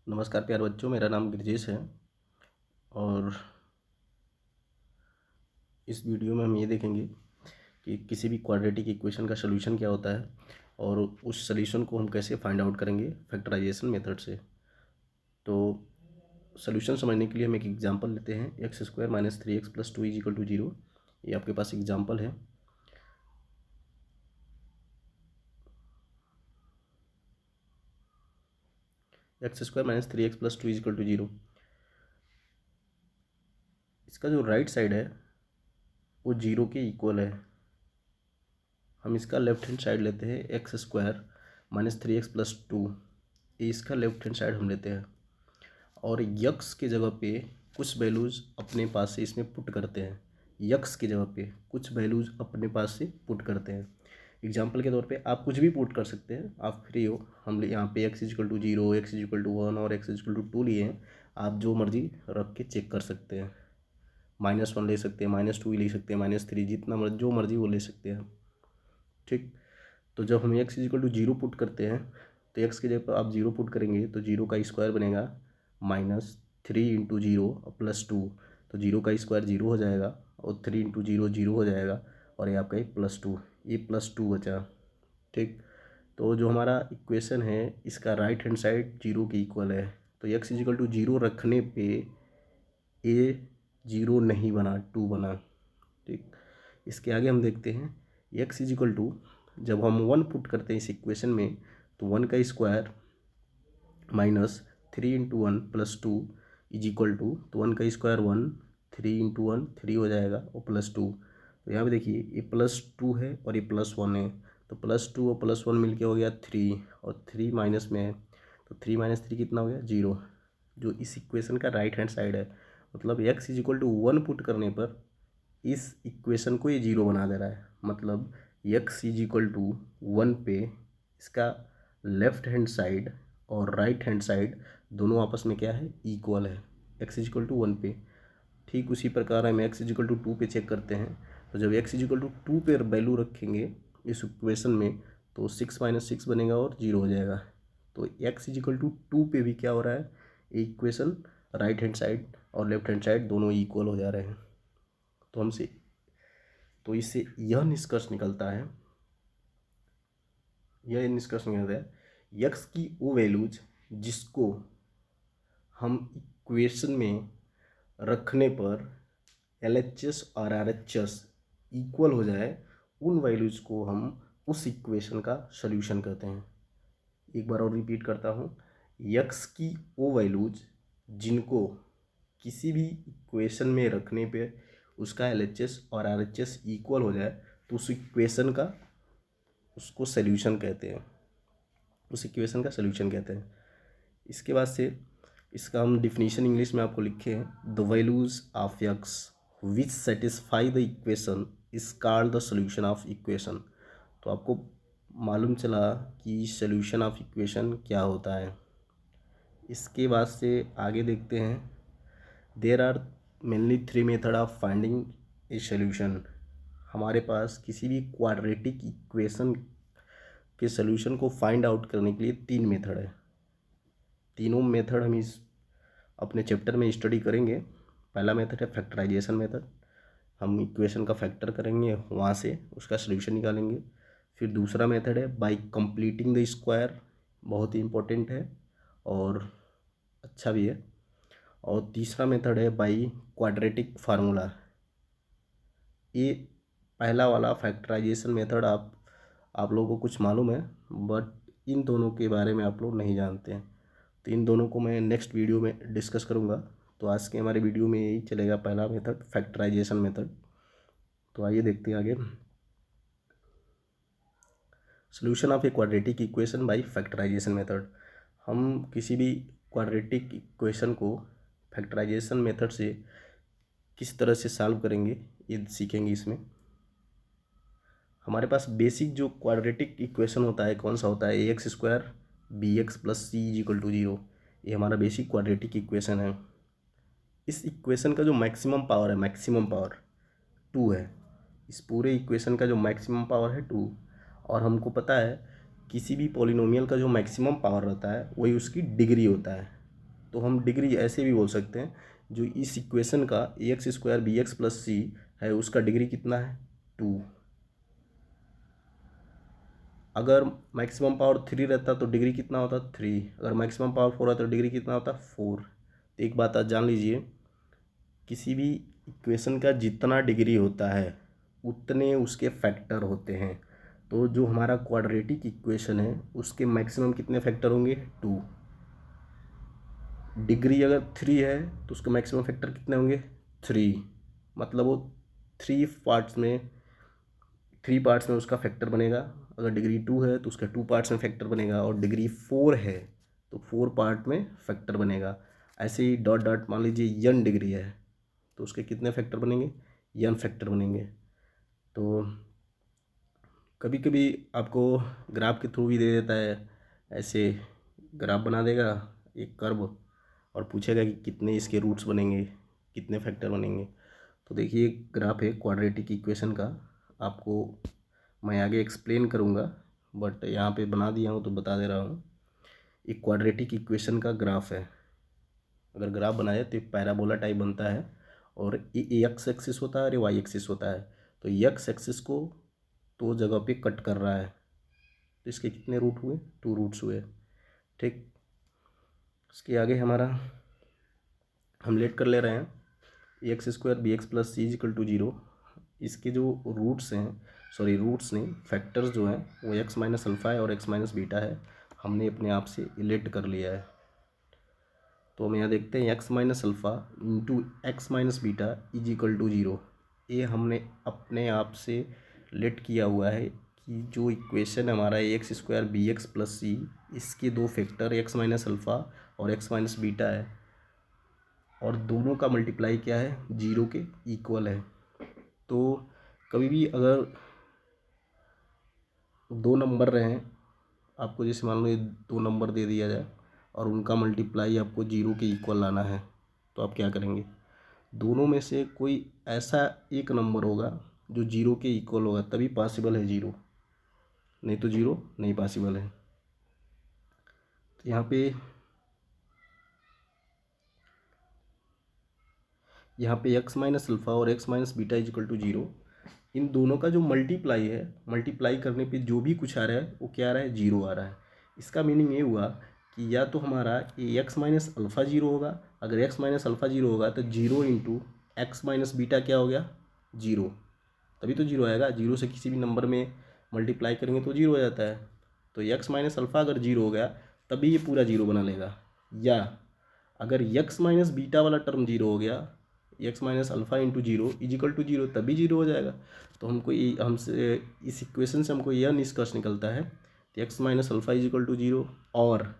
नमस्कार प्यारे बच्चों, मेरा नाम गिरजेश है और इस वीडियो में हम ये देखेंगे कि किसी भी क्वाड्रेटिक इक्वेशन का सॉल्यूशन क्या होता है और उस सॉल्यूशन को हम कैसे फाइंड आउट करेंगे फैक्टराइजेशन मेथड से। तो सॉल्यूशन समझने के लिए हम एक एग्जांपल लेते हैं। X square minus 3x plus 2 is equal to 0। ये आपके पास एग्जांपल है। X square minus 3x plus 2 is equal to 0। इसका जो राइट साइड है वो 0 के इक्वल है। हम इसका लेफ्ट हैंड साइड लेते हैं। X square minus 3x plus 2, ये इसका लेफ्ट हैंड साइड हम लेते हैं और यक्स के जगह पे कुछ वैल्यूज़ अपने पास से इसमें पुट करते हैं। यक्स की जगह पे कुछ वैल्यूज़ अपने पास से पुट करते हैं। एग्जाम्पल के तौर पे आप कुछ भी पुट कर सकते हैं, आप फ्री हो। हम यहाँ पे x equal to 0, x equal to 1 और एक्स इजिकल टू 2 लिए हैं। आप जो मर्जी रख के चेक कर सकते हैं। -1 ले सकते हैं, -2 ले सकते हैं, -3, जितना मर्जी जो मर्जी वो ले सकते हैं। ठीक, तो जब हम एक्स इजिकल टू 0 पुट करते हैं तो एक्स की जगह पर आप 0 पुट करेंगे तो 0 का स्क्वायर बनेगा -3 इंटू 0 प्लस 2। तो 0 का स्क्वायर 0 हो जाएगा और 3 इंटू 0 0 हो जाएगा और ये आपका ये +2, ये +2 बचा। ठीक, तो जो हमारा इक्वेशन है इसका राइट हैंड साइड 0 के इक्वल है। तो एक्स इजिकल टू 0 रखने पे ए 0 नहीं बना, 2 बना। ठीक, इसके आगे हम देखते हैं एक्स इजिकल टू, जब हम 1 पुट करते हैं इस इक्वेशन में तो 1 का square -3 into 1 plus 2 is equal to, तो 1 का स्क्वायर 1, 3 इंटू 1 3 हो जाएगा और +2। तो यहाँ पे देखिए ये +2 है और ये +1 है, तो +2 और +1 मिलके हो गया 3 और 3 माइनस में है तो 3 माइनस 3 कितना हो गया 0, जो इस इक्वेशन का राइट हैंड साइड है। मतलब x is equal to 1 put करने पर इस इक्वेशन को ये 0 बना दे रहा है। मतलब एक्स इज इक्वल टू 1 पे इसका लेफ्ट हैंड साइड और राइट हैंड साइड दोनों आपस में क्या है, इक्वल है। एक्स इजिकल टू 1 पे। ठीक उसी प्रकार हम एक्स इजिकल टू 2 पे चेक करते हैं। तो जब एक्स इजिकल टू 2 पे वैल्यू रखेंगे इस इक्वेशन में तो 6 माइनस 6 बनेगा और 0 हो जाएगा। तो एक्स इजिकल टू 2 पे भी क्या हो रहा है, इक्वेशन राइट हैंड साइड और लेफ्ट हैंड साइड दोनों इक्वल हो जा रहे हैं। तो इससे यह निष्कर्ष निकलता है, यक्स की वो वैल्यूज जिसको हम इक्वेशन में रखने पर LHS और RHS इक्वल हो जाए, उन वैल्यूज को हम उस इक्वेशन का सॉल्यूशन कहते हैं। एक बार और रिपीट करता हूँ, यक्स की वो वैल्यूज जिनको किसी भी इक्वेशन में रखने पे उसका LHS और RHS इक्वल हो जाए तो उस इक्वेशन का उसको सॉल्यूशन कहते हैं, उस इक्वेशन का सॉल्यूशन कहते हैं। इसके बाद से इसका हम डिफिनीशन इंग्लिश में आपको लिखे हैं, the values of x which satisfy the equation is called the solution of equation. तो आपको मालूम चला कि सॉल्यूशन ऑफ इक्वेशन क्या होता है। इसके बाद से आगे देखते हैं, there are mainly 3 method of finding a solution. हमारे पास किसी भी क्वाड्रेटिक इक्वेशन के सॉल्यूशन को फाइंड आउट करने के लिए 3 मेथड है। तीनों मेथड हम इस अपने चैप्टर में स्टडी करेंगे। पहला मेथड है फैक्टराइजेशन मेथड, हम इक्वेशन का फैक्टर करेंगे, वहाँ से उसका सॉल्यूशन निकालेंगे। फिर दूसरा मेथड है बाय कंप्लीटिंग द स्क्वायर, बहुत ही इम्पोर्टेंट है और अच्छा भी है। और तीसरा मेथड है बाय क्वाड्रेटिक फार्मूला। ये पहला वाला फैक्टराइजेशन मेथड आप लोगों को कुछ मालूम है, बट इन दोनों के बारे में आप लोग नहीं जानते हैं। तो इन दोनों को मैं नेक्स्ट वीडियो में डिस्कस करूँगा। तो आज के हमारे वीडियो में यही चलेगा, पहला मेथड फैक्टराइजेशन मेथड। तो आइए देखते हैं आगे, solution of a quadratic equation by factorization method. हम किसी भी क्वाड्रेटिक इक्वेशन को फैक्टराइजेशन मेथड से किस तरह से सॉल्व करेंगे ये सीखेंगे। इसमें हमारे पास बेसिक जो क्वाड्रेटिक इक्वेशन होता है कौन सा होता है, ax square bx plus c is equal to 0। ये हमारा बेसिक क्वाड्रेटिक इक्वेशन है। इस इक्वेशन का जो मैक्सिमम पावर है, मैक्सिमम पावर 2 है। इस पूरे इक्वेशन का जो मैक्सिमम पावर है 2। और हमको पता है किसी भी पॉलिनोमियल का जो मैक्सिमम पावर रहता है वही उसकी डिग्री होता है। तो हम डिग्री ऐसे भी बोल सकते हैं, जो इस इक्वेशन का ax² bx + c है उसका डिग्री कितना है 2। अगर मैक्सिमम पावर 3 रहता तो डिग्री कितना होता 3, अगर मैक्सिमम पावर 4 रहता तो डिग्री कितना होता 4। तो एक बात आज जान लीजिए, किसी भी इक्वेशन का जितना डिग्री होता है उतने उसके फैक्टर होते हैं। तो जो हमारा क्वाड्रेटिक इक्वेशन है उसके मैक्सिमम कितने फैक्टर होंगे 2। डिग्री अगर 3 है तो उसके मैक्सिमम फैक्टर कितने होंगे 3, मतलब वो 3 पार्ट्स में उसका फैक्टर बनेगा। अगर डिग्री 2 है तो उसका 2 पार्ट्स में फैक्टर बनेगा, और डिग्री 4 है तो 4 पार्ट में फैक्टर बनेगा। ऐसे ही डॉट डॉट मान लीजिए n डिग्री है तो उसके कितने फैक्टर बनेंगे n फैक्टर बनेंगे। तो कभी कभी आपको ग्राफ के थ्रू भी दे देता है, ऐसे ग्राफ बना देगा एक कर्व और पूछेगा कि कितने इसके रूट्स बनेंगे, कितने फैक्टर बनेंगे। तो देखिए ग्राफ है क्वाड्रेटिक इक्वेशन का, आपको मैं आगे एक्सप्लेन करूँगा बट यहाँ पे बना दिया हूँ तो बता दे रहा हूँ। एक क्वाड्रेटिक इक्वेशन का ग्राफ है, अगर ग्राफ बनाए तो एक पैराबोला टाइप बनता है, और ये एक्स एक्सिस होता है और ये वाई एक्सिस होता है। तो एक्स एक्सिस को 2 जगह पे कट कर रहा है, तो इसके कितने रूट हुए 2 रूट्स हुए। ठीक, इसके आगे हमारा हम लेट कर ले रहे हैं ax² bx + c = 0। इसके जो रूट्स हैं, सॉरी रूट्स नहीं, फैक्टर्स जो हैं वो x - अल्फ़ा है और x - बीटा है, हमने अपने आप से इलेक्ट कर लिया है। तो हम यहाँ देखते हैं x - alpha into x - beta = 0। ये हमने अपने आप से लेट किया हुआ है कि जो इक्वेशन हमारा ax² bx + c, इसके 2 फैक्टर x - अल्फ़ा और x - बीटा है, और दोनों का मल्टीप्लाई क्या है 0 के इक्वल है। तो कभी भी अगर 2 नंबर रहें, आपको जैसे मान लो ये 2 नंबर दे दिया जाए और उनका मल्टीप्लाई आपको 0 के इक्वल लाना है, तो आप क्या करेंगे, दोनों में से कोई ऐसा एक नंबर होगा जो 0 के इक्वल होगा, तभी पॉसिबल है 0, नहीं तो 0 नहीं पॉसिबल है। तो यहाँ पे x - अल्फ़ा और x - बीटा = 0, इन दोनों का जो मल्टीप्लाई है, मल्टीप्लाई करने पे जो भी कुछ आ रहा है वो क्या आ रहा है 0 आ रहा है। इसका मीनिंग ये हुआ कि या तो हमारा ये x - अल्फ़ा 0 होगा, अगर x - अल्फ़ा 0 होगा तो 0 इंटू x - बीटा क्या हो गया 0, तभी तो 0 आएगा। 0 से किसी भी नंबर में मल्टीप्लाई करेंगे तो 0 हो जाता है। तो x - अल्फ़ा अगर 0 हो गया तभी ये पूरा 0 बना लेगा, या अगर x - बीटा वाला टर्म 0 हो गया, x - अल्फ़ा इंटू 0 = 0, तभी 0 हो जाएगा। तो हमसे इस इक्वेशन से हमको यह निष्कर्ष निकलता है कि x - अल्फ़ा = 0, और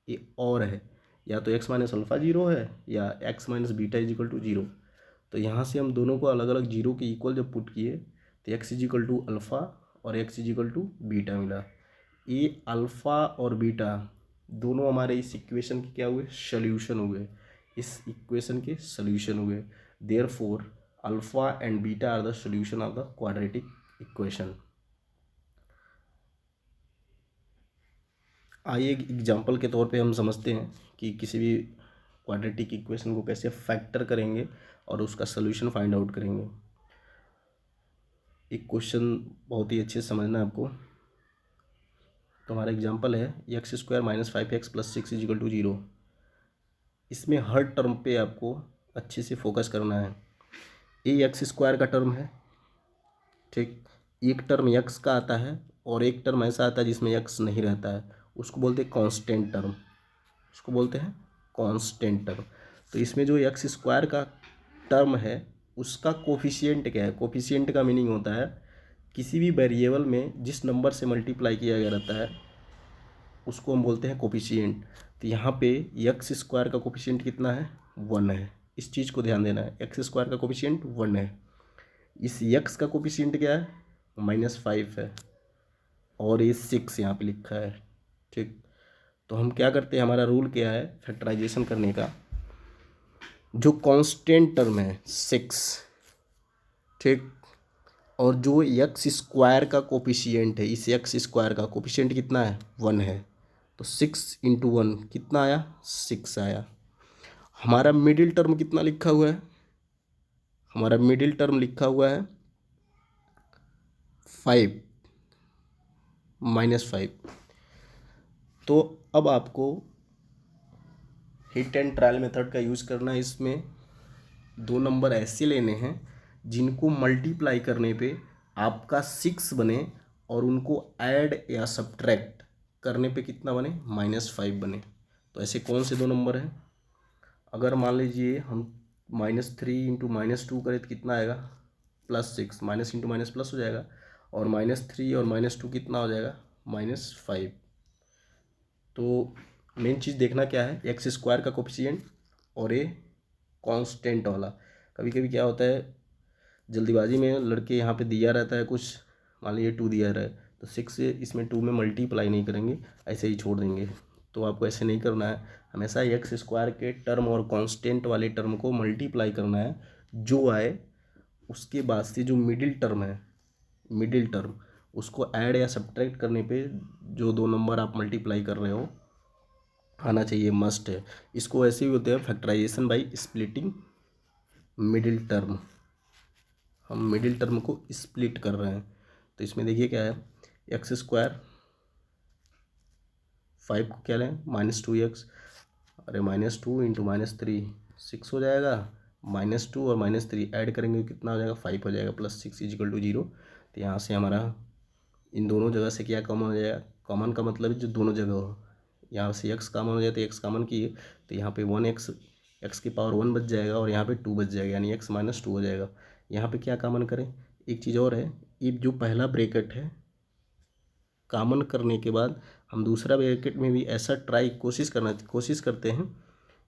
ये और है, या तो x - अल्फ़ा 0 है या x - बीटा = 0। तो यहाँ से हम दोनों को अलग अलग 0 के इक्वल जब पुट किए तो x = अल्फ़ा और x = बीटा मिला। ये अल्फ़ा और बीटा दोनों हमारे इस इक्वेशन के क्या हुए सॉल्यूशन हुए, इस इक्वेशन के सॉल्यूशन हुए। Therefore alpha and beta are the solution of the quadratic equation. आइए एक एग्जांपल के तौर पे हम समझते हैं कि किसी भी क्वाड्रेटिक इक्वेशन को कैसे फैक्टर करेंगे और उसका सॉल्यूशन फाइंड आउट करेंगे। एक क्वेश्चन बहुत ही अच्छे से समझना है आपको। तो हमारा एग्जांपल है x² - 5x + 6 = 0। इसमें हर टर्म पे आपको अच्छे से फोकस करना है। x² का टर्म है, ठीक, एक टर्म x का आता है और एक टर्म ऐसा आता है जिसमें x नहीं रहता है, उसको बोलते हैं कांस्टेंट टर्म, उसको बोलते हैं कांस्टेंट टर्म। तो इसमें जो x² का टर्म है उसका कोफिशिएंट क्या है, कोफिशिएंट का मीनिंग होता है किसी भी वेरिएबल में जिस नंबर से मल्टीप्लाई किया गया रहता है उसको हम बोलते हैं कोफिशिएंट। तो यहाँ पे x² का कोफिशिएंट कितना है 1 है, इस चीज़ को ध्यान देना है, x² का कोफिशिएंट 1 है। इस x का कोफिशिएंट क्या है -5 है, और ये 6 यहाँ पे लिखा है, ठीक। तो हम क्या करते हैं, हमारा रूल क्या है फैक्टराइजेशन करने का, जो कांस्टेंट टर्म है 6, ठीक, और जो x² का कोफिशिएंट है, इस x² का कोफिशिएंट कितना है 1 है, तो 6 × 1 कितना आया 6 आया। हमारा मिडिल टर्म कितना लिखा हुआ है, हमारा मिडिल टर्म लिखा हुआ है 5 -5। तो अब आपको हिट एंड ट्रायल मेथड का यूज़ करना है। इसमें दो नंबर ऐसे लेने हैं जिनको मल्टीप्लाई करने पे आपका 6 बने और उनको ऐड या सब्ट्रैक्ट करने पे कितना बने, -5 बने। तो ऐसे कौन से दो नंबर हैं? अगर मान लीजिए हम -3 इंटू -2 करें तो कितना आएगा, +6, माइनस इंटू माइनस प्लस हो जाएगा, और -3 और -2 कितना हो जाएगा, -5। तो मेन चीज़ देखना क्या है, एक्स स्क्वायर का कोफिशिएंट और ये कांस्टेंट वाला। कभी कभी क्या होता है, जल्दीबाजी में लड़के यहाँ पे दिया रहता है कुछ, मान लीजिए 2 दिया रहा है तो 6 से इसमें 2 में मल्टीप्लाई नहीं करेंगे, ऐसे ही छोड़ देंगे। तो आपको ऐसे नहीं करना है, हमेशा एक्स स्क्वायर के टर्म और कांस्टेंट वाले टर्म को मल्टीप्लाई करना है। जो आए उसके बाद से जो मिडिल टर्म है, मिडिल टर्म उसको ऐड या सब्ट्रैक्ट करने पे जो दो नंबर आप मल्टीप्लाई कर रहे हो आना चाहिए, मस्ट है। इसको ऐसे भी होते हैं factorization by splitting middle term. हम मिडिल टर्म को स्प्लिट कर रहे हैं। तो इसमें देखिए क्या है, एक्स स्क्वायर 5 को क्या लें, -2x, अरे -2 इंटू -3 6 हो जाएगा, -2 और -3 ऐड करेंगे कितना हो जाएगा, 5 हो जाएगा, +6 इजिकल टू 0। तो यहाँ से हमारा इन दोनों जगह से क्या कॉमन हो जाएगा, कॉमन का मतलब जो दोनों जगह हो, यहाँ से x कॉमन हो जाए तो x कॉमन किए तो यहाँ पे 1x, x की पावर 1 बच जाएगा और यहाँ पे 2 बच जाएगा, यानी x -2 हो जाएगा। यहाँ पे क्या कॉमन करें, एक चीज़ और है, ये जो पहला ब्रैकेट है कॉमन करने के बाद हम दूसरा ब्रैकेट में भी ऐसा कोशिश करते हैं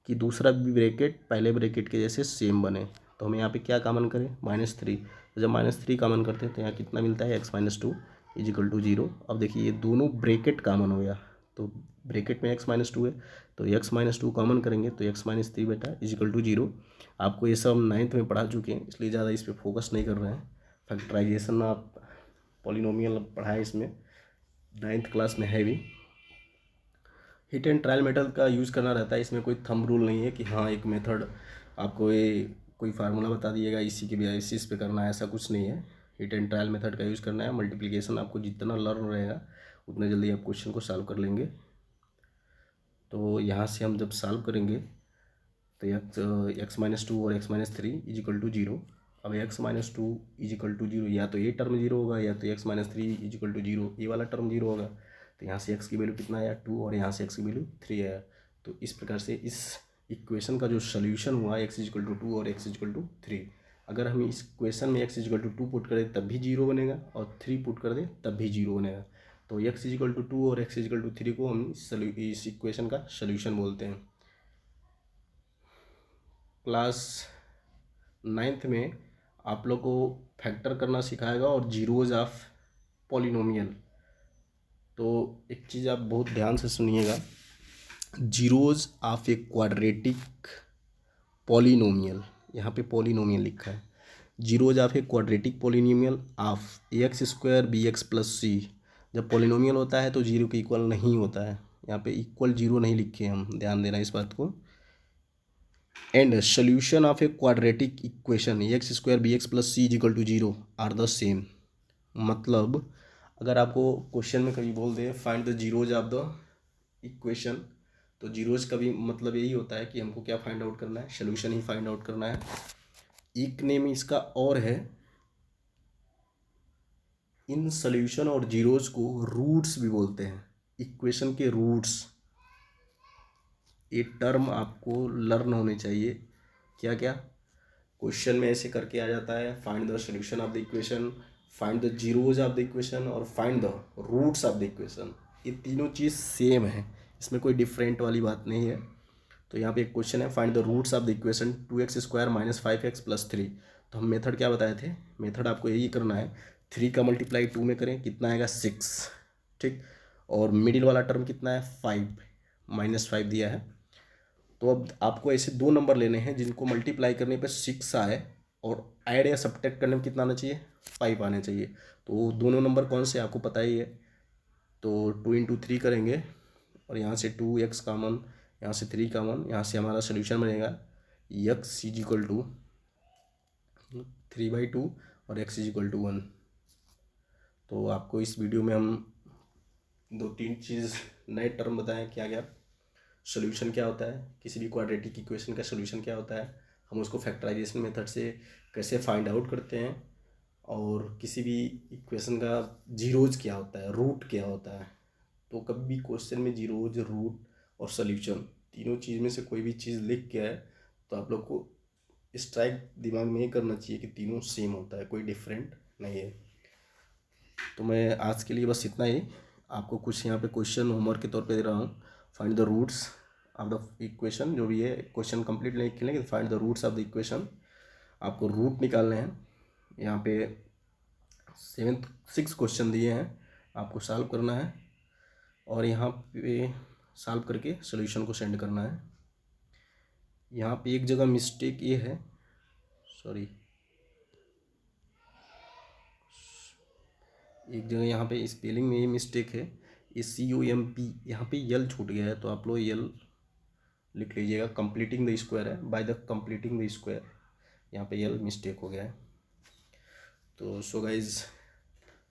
कि दूसरा भी ब्रैकेट पहले ब्रैकेट के जैसे सेम बने। तो हम यहाँ पे क्या कॉमन करें, -3। तो जब -3 कॉमन करते हैं तो यहाँ कितना मिलता है, x -2 इजिकल टू 0। अब देखिए ये दोनों ब्रैकेट कॉमन हो गया, तो ब्रैकेट में x -2 है तो x -2 कॉमन करेंगे तो x -3 बेटा इजिकल टू 0। आपको ये सब 9th में पढ़ा चुके हैं, इसलिए ज़्यादा इस पर फोकस नहीं कर रहे हैं। फैक्टराइजेशन आप पॉलिनोमियल पढ़ा है, इसमें 9th क्लास में है भी। हिट एंड ट्रायल मेथड का यूज़ करना रहता है, इसमें कोई थंब रूल नहीं है कि हाँ एक मेथड आपको ये कोई फार्मूला बता दिएगा इसी के बेसिस पे करना है, ऐसा कुछ नहीं है। हिट एंड ट्रायल मेथड का यूज़ करना है। मल्टीप्लिकेशन आपको जितना लर्न रहेगा उतना जल्दी आप क्वेश्चन को सॉल्व कर लेंगे। तो यहाँ से हम जब सॉल्व करेंगे तो x -2 और x -3 इजिकल टू 0। अब x -2 इजिकल टू 0, या तो ये टर्म 0 होगा या तो x -3 इजिकल टू 0 ये वाला टर्म 0 होगा। तो यहाँ से x की वैल्यू कितना आया, 2, और यहाँ से x की वैल्यू 3 आया। तो इस प्रकार से इस इक्वेशन का जो सोल्यूशन हुआ x इजिकल टू 2 और x इजिकल टू 3। अगर हम इस क्वेश्चन में x इजिकल टू 2 पुट करें तब भी 0 बनेगा और 3 पुट कर दें तब भी 0 बनेगा। तो x इजिकल टू 2 और x इजिकल टू 3 को हम इस इक्वेशन का सोल्यूशन बोलते हैं। क्लास 9th में आप लोग को फैक्टर करना सिखाएगा और जीरोज ऑफ पॉलिनोमियल। तो एक चीज़ आप बहुत ध्यान से सुनिएगा, zeros of a quadratic polynomial, यहाँ पे पॉलिनोमियल लिखा है, zeros of a quadratic polynomial of x square b x plus c. जब पॉलिनोमियल होता है तो जीरो के इक्वल नहीं होता है, यहाँ पे इक्वल जीरो नहीं लिखे हम, ध्यान देना इस बात को। And solution of a quadratic equation x square b x plus c equal to 0 are the same. मतलब अगर आपको क्वेश्चन में कभी बोल दे find the zeros of the equation, तो जीरोज का भी मतलब यही होता है कि हमको क्या फाइंड आउट करना है, सोल्यूशन ही फाइंड आउट करना है। एक नेम इसका और है, इन सोल्यूशन और जीरोज को रूट्स भी बोलते हैं, इक्वेशन के रूट्स। ये टर्म आपको लर्न होने चाहिए। क्या क्या क्वेश्चन में ऐसे करके आ जाता है, find the solution of the equation, find the zeros of the equation और find the roots of the equation. ये तीनों चीज़ सेम है, इसमें कोई डिफरेंट वाली बात नहीं है। तो यहाँ पे एक क्वेश्चन है, find the roots of the equation 2x square -5x plus 3। तो हम मेथड क्या बताए थे, मेथड आपको यही करना है, 3 का मल्टीप्लाई 2 में करें कितना आएगा 6, ठीक, और मिडिल वाला टर्म कितना है 5, -5 दिया है। तो अब आपको ऐसे दो नंबर लेने हैं जिनको मल्टीप्लाई करने पर 6 आए और ऐड या सब्ट्रैक्ट करने में कितना आना चाहिए, 5 आने चाहिए। तो दोनों नंबर कौन से आपको पता ही है। तो 2 × 3 करेंगे और यहाँ से 2x कॉमन, यहाँ से 3 कॉमन, यहाँ से हमारा सोल्यूशन बनेगा x इज इक्वल टू 3/2 और x इज इक्वल टू 1। तो आपको इस वीडियो में हम 2-3 चीज़ नए टर्म बताएं क्या क्या सोल्यूशन क्या होता है, किसी भी क्वाड्रेटिक इक्वेशन का सोल्यूशन क्या होता है, हम उसको फैक्टराइजेशन मेथड से कैसे फाइंड आउट करते हैं, और किसी भी इक्वेशन का जीरोज क्या होता है, रूट क्या होता है। तो कभी भी क्वेश्चन में जीरोज, रूट और सोल्यूशन तीनों चीज़ में से कोई भी चीज़ लिख के है तो आप लोग को स्ट्राइक दिमाग में ये करना चाहिए कि तीनों सेम होता है, कोई डिफरेंट नहीं है। तो मैं आज के लिए बस इतना ही। आपको कुछ यहाँ पे क्वेश्चन होमवर्क के तौर पे दे रहा हूँ। Find the roots of the equation, जो भी है क्वेश्चन कंप्लीट नहीं खेलेंगे, find the roots of the equation. आपको रूट निकालने हैं। यहाँ पे 6 क्वेश्चन दिए हैं, आपको सॉल्व करना है और यहाँ पे सॉल्व करके सोल्यूशन को सेंड करना है। यहाँ पे एक जगह मिस्टेक ये है, सॉरी, एक जगह यहाँ पे स्पेलिंग में ये मिस्टेक है, COMP, यहाँ पे यल छूट गया है, तो आप लोग यल लिख लीजिएगा। कंप्लीटिंग द स्क्वायर है, by the completing the square, यहाँ पे यल मिस्टेक हो गया है। तो सो गाइज,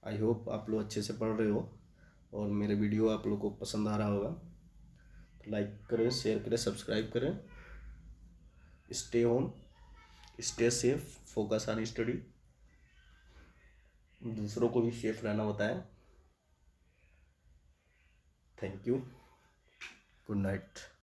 आई होप आप लोग अच्छे से पढ़ रहे हो और मेरे वीडियो आप लोग को पसंद आ रहा होगा। तो लाइक करें, शेयर करें, सब्सक्राइब करें। Stay home, stay safe, focus on study. दूसरों को भी सेफ रहना बताएं। Thank you, good night.